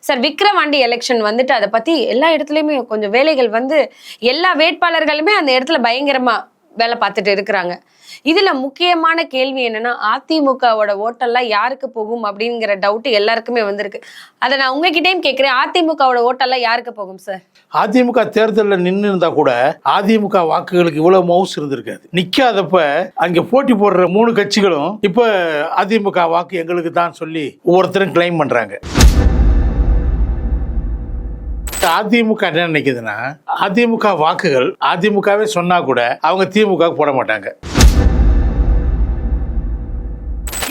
Sir Vikravandi election வந்துட்டு அதை பத்தி எல்லா இடத்துலயுமே கொஞ்சம் வேலைகள் வந்து எல்லா வேட்பாளர்களுமே அந்த இடத்துல பயங்கரமா வேலை பார்த்துட்டு இருக்கிறாங்க. இதுல முக்கியமான கேள்வி என்னன்னா, அதிமுகவோட ஓட்டெல்லாம் யாருக்கு போகும் அப்படிங்கிற டவுட் எல்லாருக்குமே வந்திருக்கு. அதை நான் உங்ககிட்டயும் கேட்கிறேன், அதிமுகவோட ஓட்டெல்லாம் யாருக்கு போகும் சார்? அதிமுக தேர்தலில் நின்று இருந்தா கூட அதிமுக வாக்குகளுக்கு இவ்வளவு மவுஸ் இருந்திருக்காது. நிக்காதப்ப அங்க போட்டி போடுற 3 கட்சிகளும் இப்ப அதிமுக வாக்கு எங்களுக்கு தான் சொல்லி ஒவ்வொருத்தரும் கிளைம் பண்றாங்க. அதிமுக என்ன நினைக்குதுன்னா, அதிமுக வாக்குகள் அதிமுகவே சொன்னா கூட அவங்க திமுக போட மாட்டாங்க.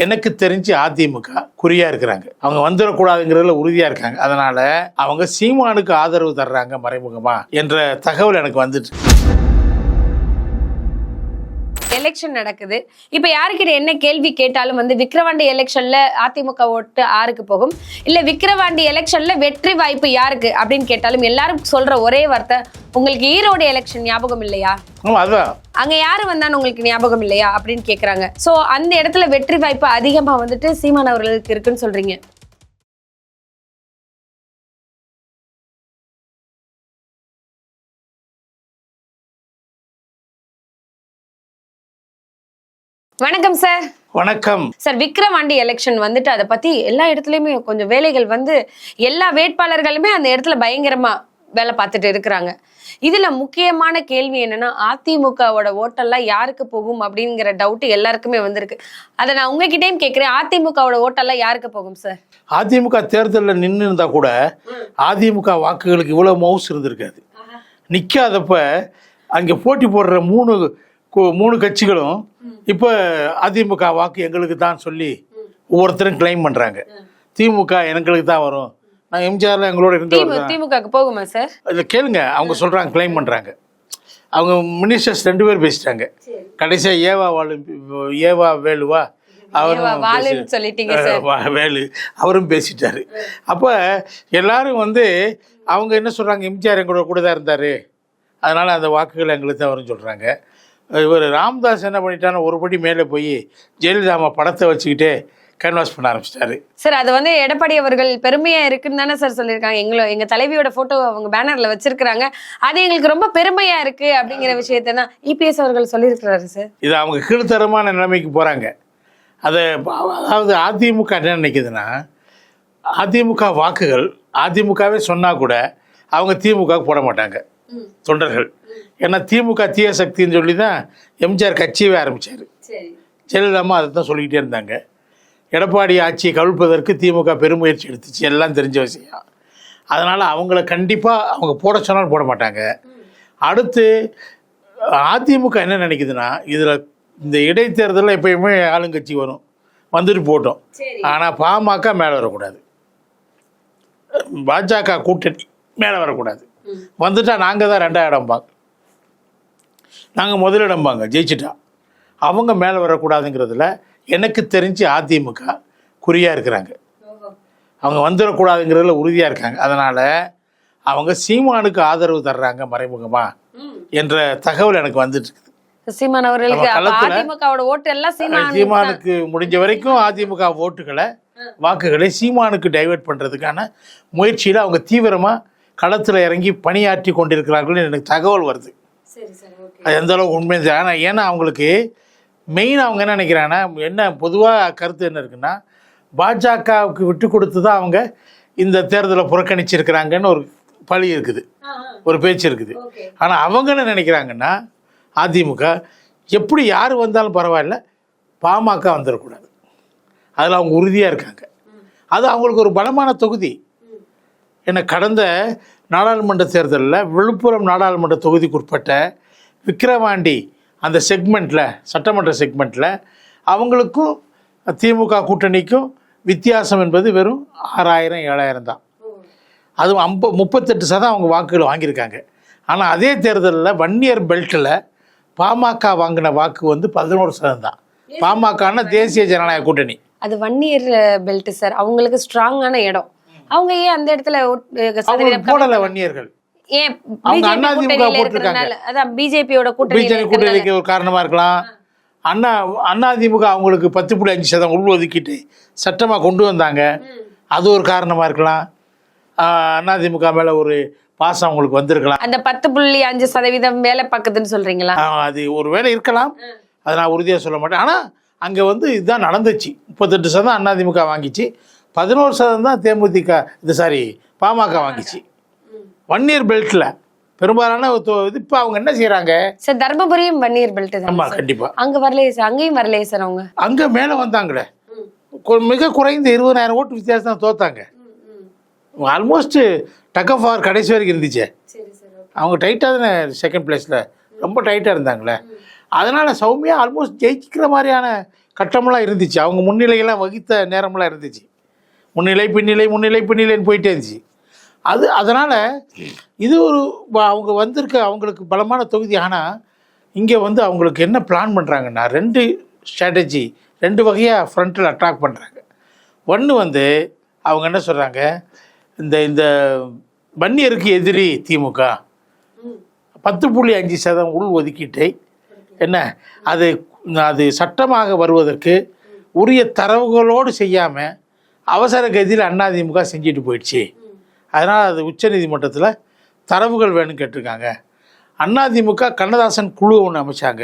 எனக்கு தெரிஞ்சு அதிமுக குறியா இருக்கிறாங்க, அவங்க வந்துடக்கூடாதுங்கிறதுல உறுதியா இருக்காங்க. அதனால அவங்க சீமானுக்கு ஆதரவு தர்றாங்க மறைமுகமா என்ற தகவல் எனக்கு வந்துட்டு. எலெக்ஷன் நடக்குது. இப்ப யாருக்கிட்ட என்ன கேள்வி கேட்டாலும் வந்து விக்கிரவாண்டி எலெக்ஷன்ல அதிமுக ஓட்டு யாருக்கு போகும், இல்ல விக்கிரவாண்டி எலெக்ஷன்ல வெற்றி வாய்ப்பு யாருக்கு அப்படின்னு கேட்டாலும் எல்லாரும் சொல்ற ஒரே வார்த்தை, உங்களுக்கு ஈரோடு எலெக்ஷன் ஞாபகம் இல்லையா, அங்க யாரு வந்தான்னு உங்களுக்கு ஞாபகம் இல்லையா அப்படின்னு கேக்குறாங்க. சோ அந்த இடத்துல வெற்றி வாய்ப்பு அதிகமா வந்துட்டு சீமான் அவர்களுக்கு இருக்குன்னு சொல்றீங்க. வணக்கம் சார். வணக்கம் சார். விக்கிரவாண்டி எலெக்ஷன் வந்துட்டு அதை பத்தி எல்லா இடத்துலயுமே கொஞ்சம் வேலைகள் வந்து எல்லா வேட்பாளர்களுமே அந்த இடத்துல பயங்கரமா வேலை பார்த்துட்டு இருக்கிறாங்க. இதுல முக்கியமான கேள்வி என்னன்னா, அதிமுகவோட ஓட்டெல்லாம் யாருக்கு போகும் அப்படிங்கிற டவுட் எல்லாருக்குமே வந்திருக்கு. அதை நான் உங்ககிட்டயும் கேட்கிறேன், அதிமுகவோட ஓட்டெல்லாம் யாருக்கு போகும் சார்? அதிமுக தேர்தலில் நின்று இருந்தா கூட அதிமுக வாக்குகளுக்கு இவ்வளவு மவுஸ் இருந்திருக்காது. நிக்காதப்ப அங்க போட்டி போடுற 3 கட்சிகளும் இப்ப அதிமுக வாக்கு எங்களுக்கு தான் சொல்லி ஒவ்வொருத்தரும் கிளைம் பண்றாங்க. திமுக எங்களுக்கு தான் வரும், நான் எம்ஜிஆர்ல எங்களோட திமுக போகுமா சார்? இதை கேளுங்க, அவங்க சொல்றாங்க, கிளைம் பண்றாங்க. அவங்க மினிஸ்டர்ஸ் 2 பேர் பேசிட்டாங்க. கடைசியா ஏவா வேலுவா அவரும் வேலு அவரும் பேசிட்டாரு. அப்ப எல்லாரும் வந்து அவங்க என்ன சொல்றாங்க, எம்ஜிஆர் எங்களோட கூட தான் இருந்தாரு, அதனால அந்த வாக்குகள் எங்களுக்கு தான் வரும்னு சொல்றாங்க. இவர் ராம்தாஸ் என்ன பண்ணிட்டான்னு ஒரு படி மேலே போய் ஜெயலலிதா படத்தை வச்சுக்கிட்டே கேன்வாஸ் பண்ண ஆரம்பிச்சிட்டாரு. சார் அது வந்து எடப்பாடி அவர்கள் பெருமையா இருக்குன்னு தானே சார் சொல்லியிருக்காங்க. எங்க தலைவியோட போட்டோ அவங்க பேனர்ல வச்சிருக்காங்க, அது எங்களுக்கு ரொம்ப பெருமையா இருக்கு அப்படிங்கிற விஷயத்த தான் இபிஎஸ் அவர்கள் சொல்லியிருக்கிறாரு சார். இது அவங்க கீழ்த்தரமான நிலைமைக்கு போறாங்க. அதாவது அதிமுக என்ன நினைக்குதுன்னா, அதிமுக வாக்குகள் அதிமுகவே சொன்னா கூட அவங்க திமுக போட மாட்டாங்க தொண்டர்கள். ஏன்னா திமுக தீய சக்தின்னு சொல்லி தான் எம்ஜிஆர் கட்சியவே ஆரம்பித்தார். ஜெயலலிதா அதை தான் சொல்லிக்கிட்டே இருந்தாங்க. எடப்பாடி ஆட்சியை கவிழ்ப்பதற்கு திமுக பெருமுயற்சி எடுத்துச்சு, எல்லாம் தெரிஞ்ச விஷயம். அதனால் அவங்கள கண்டிப்பாக அவங்க போட சொன்னாலும் போட மாட்டாங்க. அடுத்து அதிமுக என்ன நினைக்குதுன்னா, இதில் இந்த இடைத்தேர்தலில் எப்பயுமே ஆளுங்கட்சி வரும், வந்துட்டு போட்டோம். ஆனால் பாமக மேலே வரக்கூடாது, பாஜக கூட்டணி மேலே வரக்கூடாது. வந்துட்டா நாங்கள் தான் 2ஆம் இடம்பாங்க, நாங்கள் முதலிடம்பாங்க ஜெயிச்சிட்டா. அவங்க மேலே வரக்கூடாதுங்கிறதுல எனக்கு தெரிஞ்சு அதிமுக குறியாக இருக்கிறாங்க, அவங்க வந்துடக்கூடாதுங்கிறதுல உறுதியாக இருக்காங்க. அதனால் அவங்க சீமானுக்கு ஆதரவு தர்றாங்க மறைமுகமா என்ற தகவல் எனக்கு வந்துட்டு இருக்குது. சீமான் அவர்களுக்கு சீமானுக்கு முடிஞ்ச வரைக்கும் அதிமுக வாக்குகளை சீமானுக்கு டைவெர்ட் பண்ணுறதுக்கான முயற்சியில் அவங்க தீவிரமாக களத்தில் இறங்கி பணியாற்றி கொண்டிருக்கிறார்கள் எனக்கு தகவல் வருது. அது எந்த அளவுக்கு உண்மை ஆனால் ஏன்னா அவங்களுக்கு மெயின் அவங்க என்ன நினைக்கிறாங்கன்னா, என்ன பொதுவாக கருத்து என்ன இருக்குன்னா, பாஜகவுக்கு விட்டு கொடுத்து தான் அவங்க இந்த தேர்தலை புறக்கணிச்சிருக்கிறாங்கன்னு ஒரு பழி இருக்குது, ஒரு பேச்சு இருக்குது. ஆனால் அவங்க என்ன நினைக்கிறாங்கன்னா, அதிமுக எப்படி யார் வந்தாலும் பரவாயில்ல, பாமக வந்துடக்கூடாது, அதில் அவங்க உறுதியாக இருக்காங்க. அது அவங்களுக்கு ஒரு பலமான தொகுதி. ஏன்னா கடந்த நாடாளுமன்ற தேர்தலில் விழுப்புரம் நாடாளுமன்ற தொகுதிக்கு உட்பட்ட விக்கிரவாண்டி அந்த செக்மெண்ட்டில், சட்டமன்ற செக்மெண்ட்டில் அவங்களுக்கும் திமுக கூட்டணிக்கும் வித்தியாசம் என்பது வெறும் 6000-7000 தான். அதுவும் 38% அவங்க வாக்குகள் வாங்கியிருக்காங்க. ஆனால் அதே தேர்தலில் வன்னியர் பெல்ட்டில் பாமக வாங்கின வாக்கு வந்து 11% தான். பாமகனா தேசிய ஜனநாயக கூட்டணி, அது வன்னியர் பெல்ட் சார், அவங்களுக்கு ஸ்ட்ராங்கான இடம். அவங்க ஏன் அந்த இடத்துல போடல வன்னியர்கள்? ஏன் அதிமுக போட்டிருக்காங்க, அதான் பிஜேபியோட கூட்டணிக்கு ஒரு காரணமா இருக்கலாம். அதிமுக அவங்களுக்கு 10.5% உள்ஒதுக்கீட்டு சட்டமா கொண்டு வந்தாங்க, அது ஒரு காரணமா இருக்கலாம். அதிமுக மேலே ஒரு பாசம் அவங்களுக்கு வந்திருக்கலாம். அந்த 10.5% வேலை பார்க்குதுன்னு சொல்றீங்களா? அது ஒரு வேலை இருக்கலாம், அதை நான் உறுதியாக சொல்ல மாட்டேன். ஆனால் அங்கே வந்து இதுதான் நடந்துச்சு. 38% அதிமுக வாங்கிச்சு, 11% தான் தேமுதிக பாமக வாங்கிச்சு. 1 இயர் பெல்ட்டில் பெரும்பாலான இது. இப்போ அவங்க என்ன செய்கிறாங்க சார்? தர்மபுரியும் 1 இயர் பெல்ட் தான். ஆமாம், கண்டிப்பாக. அங்கே வரலையே சார், அங்கேயும் வரலையே சார். அவங்க அங்கே மேலே வந்தாங்களே, மிக குறைந்த 20,000 ஓட்டு வித்தியாசம் தான் தோத்தாங்க. ஆல்மோஸ்ட் டக் ஆஃப் ஆர் கடைசி வரைக்கும் இருந்துச்சு. அவங்க டைட்டாக தானே செகண்ட் பிளேஸில் ரொம்ப டைட்டாக இருந்தாங்களே. அதனால் சௌமியா ஆல்மோஸ்ட் ஜெயிக்கிற மாதிரியான கட்டமெல்லாம் இருந்துச்சு. அவங்க முன்னிலையெல்லாம் வகித்த நேரமெல்லாம் இருந்துச்சு. முன்னிலை பின்னிலைன்னு போயிட்டே இருந்துச்சு. அதனால் இது ஒரு அவங்க வந்திருக்க அவங்களுக்கு பலமான தொகுதி. ஆனால் இங்கே வந்து அவங்களுக்கு என்ன பிளான் பண்ணுறாங்கன்னா 2 ஸ்ட்ராட்டஜி, 2 வகையாக ஃப்ரண்ட்டில் அட்டாக் பண்ணுறாங்க. ஒன்று வந்து அவங்க என்ன சொல்கிறாங்க, இந்த வன்னியருக்கு எதிரி திமுக 10.5% உள் ஒதுக்கீட்டை என்ன அது சட்டமாக வருவதற்கு உரிய தரவுகளோடு செய்யாமல் அவசர கதியில் அதிமுக செஞ்சுட்டு போயிடுச்சு. அதனால் அது உச்சநீதிமன்றத்தில் தரவுகள் வேணும்னு கேட்டிருக்காங்க. அதிமுக கண்ணதாசன் குழு ஒன்று அமைச்சாங்க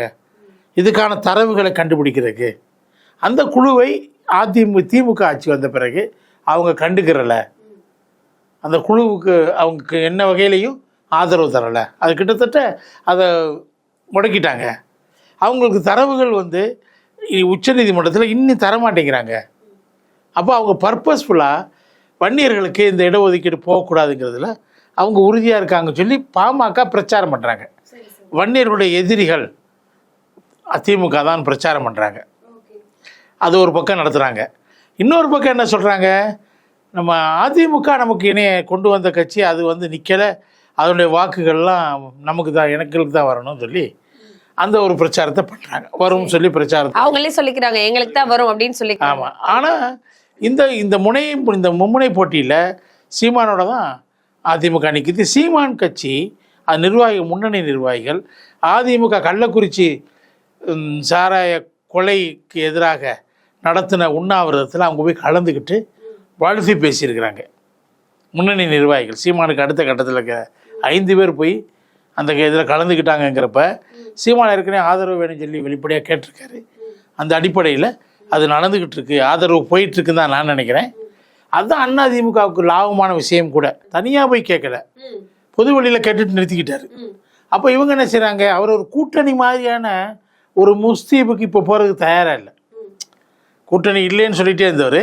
இதுக்கான தரவுகளை கண்டுபிடிக்கிறதுக்கு. அந்த குழுவை திமுக ஆட்சி வந்த பிறகு அவங்க கண்டுக்கிறல. அந்த குழுவுக்கு அவங்க என்ன வகையிலையும் ஆதரவு தரலை. அது கிட்டத்தட்ட அதை முடக்கிட்டாங்க. அவங்களுக்கு தரவுகள் வந்து உச்சநீதிமன்றத்தில் இன்னும் தரமாட்டேங்கிறாங்க. அப்போ அவங்க பர்பஸ்ஃபுல்லாக வன்னியர்களுக்கு இந்த இடஒதுக்கீடு போகக்கூடாதுங்கிறதுல அவங்க உறுதியாக இருக்காங்கன்னு சொல்லி பாமக பிரச்சாரம் பண்ணுறாங்க. வன்னியர்களுடைய எதிரிகள் திமுக தான் பிரச்சாரம் பண்ணுறாங்க. அது ஒரு பக்கம் நடத்துகிறாங்க. இன்னொரு பக்கம் என்ன சொல்கிறாங்க, நம்ம அதிமுக நமக்கு இணைய கொண்டு வந்த கட்சி, அது வந்து நிற்கலை, அதனுடைய வாக்குகள்லாம் நமக்கு தான், எனக்கு தான் வரணும்னு சொல்லி அந்த ஒரு பிரச்சாரத்தை பண்ணுறாங்க. வரும்னு சொல்லி பிரச்சாரத்தை அவங்களே சொல்லிக்கிறாங்க, எங்களுக்கு தான் வரும் அப்படின்னு சொல்லி. ஆமாம். ஆனால் இந்த மும்முனை போட்டியில் சீமானோட தான் அதிமுக நிற்கிது. சீமான் கட்சி அது முன்னணி நிர்வாகிகள் அதிமுக கள்ளக்குறிச்சி சாராய கொலைக்கு எதிராக நடத்தின உண்ணாவிரதத்தில் அவங்க போய் கலந்துக்கிட்டு வாழ்த்தி பேசியிருக்கிறாங்க. முன்னணி நிர்வாகிகள் சீமானுக்கு அடுத்த கட்டத்தில் இருக்க 5 பேர் போய் அந்த இதில் கலந்துக்கிட்டாங்கங்கிறப்ப சீமான் ஏற்கனவே ஆதரவு வேணும்னு சொல்லி வெளிப்படையாக கேட்டிருக்காரு. அந்த அடிப்படையில் அது நடந்துக்கிட்டு இருக்கு, ஆதரவு போயிட்டுருக்குன்னு தான் நான் நினைக்கிறேன். அதுதான் அதிமுகவுக்கு லாபமான விஷயம் கூட. தனியாக போய் கேட்கல, பொது வழியில் கேட்டுட்டு நிறுத்திக்கிட்டாரு. அப்போ இவங்க என்ன செய்கிறாங்க, அவர் ஒரு கூட்டணி மாதிரியான ஒரு முஸ்தீபுக்கு இப்போ போகிறதுக்கு தயாராக இல்லை. கூட்டணி இல்லைன்னு சொல்லிகிட்டே இருந்தவர்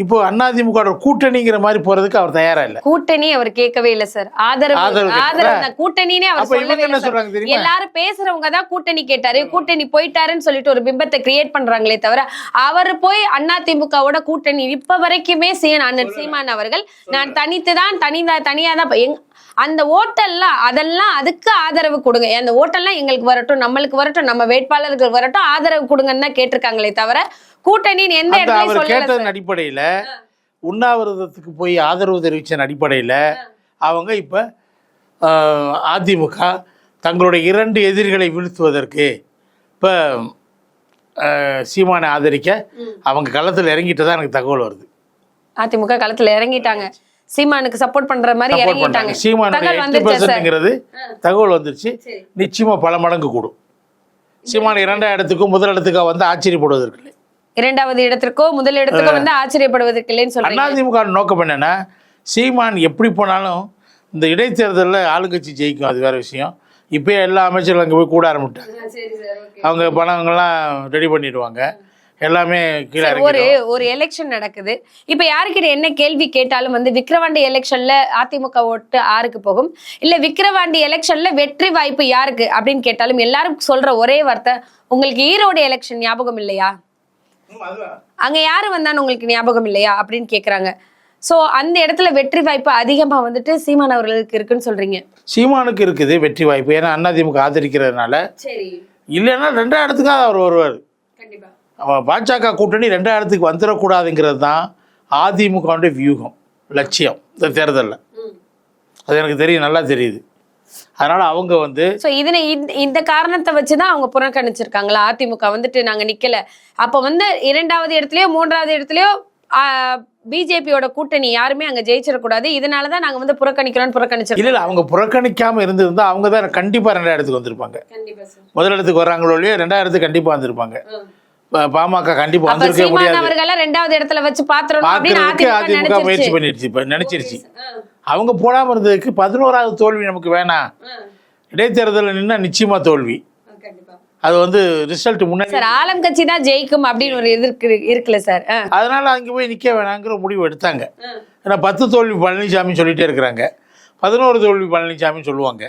இப்போ அதிமுக கூட்டணிங்கிற மாதிரி போறதுக்கு அவர் தயாரா இல்ல. கூட்டணி அவர் கேட்கவே இல்ல சார். ஆதரவு கூட்டணினே அவர் சொல்லவே இல்ல. எல்லாரும் பேசுறவங்க தான் கூட்டணி கேட்டாரு, கூட்டணி போயிட்டாருன்னு சொல்லிட்டு ஒரு பிம்பத்தை கிரியேட் பண்றாங்களே தவிர அவர் போய் அதிமுகவோட கூட்டணி இப்ப வரைக்குமே சீமான் அவர்கள் நான் தனியா தான் அந்த ஓட்டெல்லாம் அதெல்லாம் அதுக்கு ஆதரவு கொடுங்க, அந்த ஓட்டெல்லாம் எங்களுக்கு வரட்டும், நம்மளுக்கு வரட்டும், நம்ம வேட்பாளர்கள் வரட்டும், ஆதரவு கொடுங்கன்னு தான் கேட்டிருக்காங்களே தவிர கூட்டணி எந்த இடத்துல கேட்டதன் அடிப்படையில உண்ணாவிரதத்துக்கு போய் ஆதரவு தெரிவிச்ச அடிப்படையில அவங்க இப்ப அதிமுக தங்களுடைய 2 எதிரிகளை வீழ்த்துவதற்கு இப்ப சீமானை ஆதரிக்க அவங்க களத்தில் இறங்கிட்டு தான் எனக்கு தகவல் வருது. அதிமுக களத்துல இறங்கிட்டாங்க, சீமானுக்கு சப்போர்ட் பண்ற மாதிரி இறங்கிட்டாங்க. சீமானுடைய 8%ங்கிறது தகவல் வந்துருச்சு. நிச்சயமா பல மடங்கு கூடும். சீமான் 2ஆம் இடத்துக்கும் முதல் இடத்துக்கு வந்து ஆச்சரியப்படுவதற்கு இல்லை, 2வது இடத்திற்கோ முதல் இடத்துக்கோ வந்து ஆச்சரியப்படுவதற்கு இல்லைன்னு சொல்றாங்க. அதிமுக நோக்கம் என்னன்னா, சீமான் எப்படி போனாலும் இந்த இடைத்தேர்தலில் ஆளுங்கட்சி ஜெயிக்கும், அது வேற விஷயம். இப்போ எல்லா அமைச்சர்களும் அங்கே போய் கூட ஆரம்பிட்டாங்க. அவங்க பணங்கள்லாம் ரெடி பண்ணிடுவாங்க, எல்லாமே கீழே. ஒரு எலெக்ஷன் நடக்குது. இப்ப யாருக்கிட்ட என்ன கேள்வி கேட்டாலும் வந்து விக்கிரவாண்டி எலெக்ஷன்ல அதிமுக ஓட்டு யாருக்கு போகும், இல்ல விக்கிரவாண்டி எலெக்ஷன்ல வெற்றி வாய்ப்பு யாருக்கு அப்படின்னு கேட்டாலும் எல்லாரும் சொல்ற ஒரே வார்த்தை, உங்களுக்கு ஈரோடு எலெக்ஷன் ஞாபகம் இல்லையா, அங்க யாரு வந்தான்னு உங்களுக்கு ஞாபகம் இல்லையா அப்படின்னு கேக்குறாங்க. சோ அந்த இடத்துல வெற்றி வாய்ப்பு அதிகமா வந்துட்டு சீமான் அவர்களுக்கு இருக்குன்னு சொல்றீங்க. சீமானுக்கு இருக்குது வெற்றி வாய்ப்பு, ஏன்னா அதிமுக ஆதரிக்கிறதுனால. இல்லைன்னா 2ஆம் இடத்துக்காக அவர் வருவார். பாஜக கூட்டணி 2ஆம் இடத்துக்கு வந்துடக்கூடாதுங்கிறது தான் அதிமுகவுடைய வியூகம், லட்சியம் இந்த தேர்தலில். அது எனக்கு தெரியும், நல்லா தெரியுது. அதனால அவங்க வந்து இந்த காரணத்தை வச்சுதான் அவங்க புறக்கணிச்சிருக்காங்களா, அதிமுக வந்துட்டு நாங்க நிக்கல, அப்ப வந்து 2வது இடத்துலயோ 3வது இடத்துலயோ பிஜேபியோட கூட்டணி யாருமே அங்க ஜெயிச்சிடக்கூடாது, இதனாலதான் நாங்க வந்து புறக்கணிச்சிருக்கோம். இல்ல அவங்க புறக்கணிக்காம இருந்திருந்தா அவங்க தான் கண்டிப்பா 2ஆம் இடத்துக்கு வந்திருப்பாங்க. முதல் இடத்துக்கு வர்றாங்களோ இல்லையோ 2ஆம் இடத்துக்கு கண்டிப்பா வந்திருப்பாங்க. பாமக கண்டிப்பா வந்திருக்கவே முடியாது. அவர்கள 2வது இடத்துல வச்சு பாத்துறோம் அதிமுக முயற்சி பண்ணிடுச்சு, நினைச்சிருச்சு. அவங்க போடாம இருந்ததுக்கு 11வது தோல்வி நமக்கு வேணாம், இடைத்தேர்தலில் நின்னா நிச்சயமா தோல்வி, அது வந்து ரிசல்ட் முன்னாடி சார் ஆளும் கட்சி தான் ஜெயிக்கும் அப்படின்னு ஒரு இருக்குல்ல சார். அதனால அங்க போய் நிக்க வேணாங்கிற முடிவு எடுத்தாங்க. ஏன்னா 10 தோல்வி பழனிசாமி சொல்லிட்டே இருக்கிறாங்க, 11 தோல்வி பழனிசாமி சொல்லுவாங்க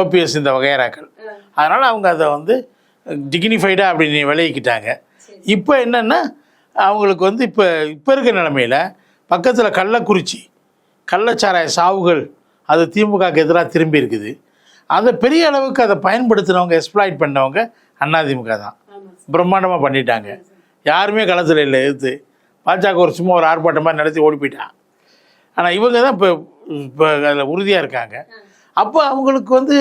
ஓபிஎஸ் இந்த வகையறாக்கள். அதனால அவங்க அதை வந்து டிக்னிஃபைடா அப்படின்னு விளையிக்கிட்டாங்க. இப்போ என்னன்னா அவங்களுக்கு வந்து இப்போ இருக்க நிலைமையில பக்கத்தில் கள்ளக்குறிச்சி கள்ளச்சாராய சாவுகள் அது திமுகவுக்கு எதிராக திரும்பி இருக்குது. அதை பெரிய அளவுக்கு அதை பயன்படுத்தினவங்க, எக்ஸ்ப்ளாய்ட் பண்ணவங்க அதிமுக தான். பிரம்மாண்டமாக பண்ணிட்டாங்க. யாருமே களத்தில் இல்லை எதிர்த்து. பாஜக ஒரு சும்மா ஒரு ஆர்ப்பாட்டமாக நடத்தி ஓடி போயிட்டான். ஆனால் இவங்க தான் இப்போ அதில் உறுதியாக இருக்காங்க. அப்போ அவங்களுக்கு வந்து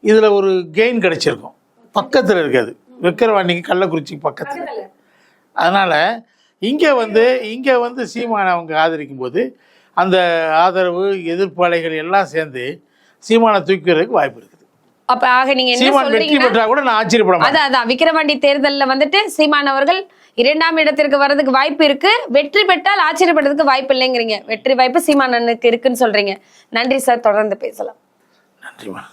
இதில் ஒரு கெயின் கிடைச்சிருக்கும். பக்கத்தில் இருக்காது, விக்கிரவாண்டிக்கு கள்ளக்குறிச்சிக்கு பக்கத்தில். அதனால் இங்கே வந்து சீமானை அவங்க ஆதரிக்கும் போது அந்த ஆதரவு எதிர்ப்பாளைகள் எல்லாம் சேர்ந்து சீமானை தூக்கிறதுக்கு வாய்ப்பு இருக்குது. அப்ப ஆக நீங்க என்ன சீமான் வெற்றி பெற்றா கூட நான் ஆச்சரியப்பட மாட்டேன். அதான் விக்கிரவாண்டி தேர்தல்ல வந்துட்டு சீமான் அவர்கள் 2ஆம் இடத்திற்கு வர்றதுக்கு வாய்ப்பு இருக்கு, வெற்றி பெற்றால் ஆச்சரியப்படுறதுக்கு வாய்ப்பு இல்லைங்கிறீங்க. வெற்றி வாய்ப்பு சீமான் அண்ணனுக்கு இருக்குன்னு சொல்றீங்க. நன்றி சார், தொடர்ந்து பேசலாம். நன்றிமா.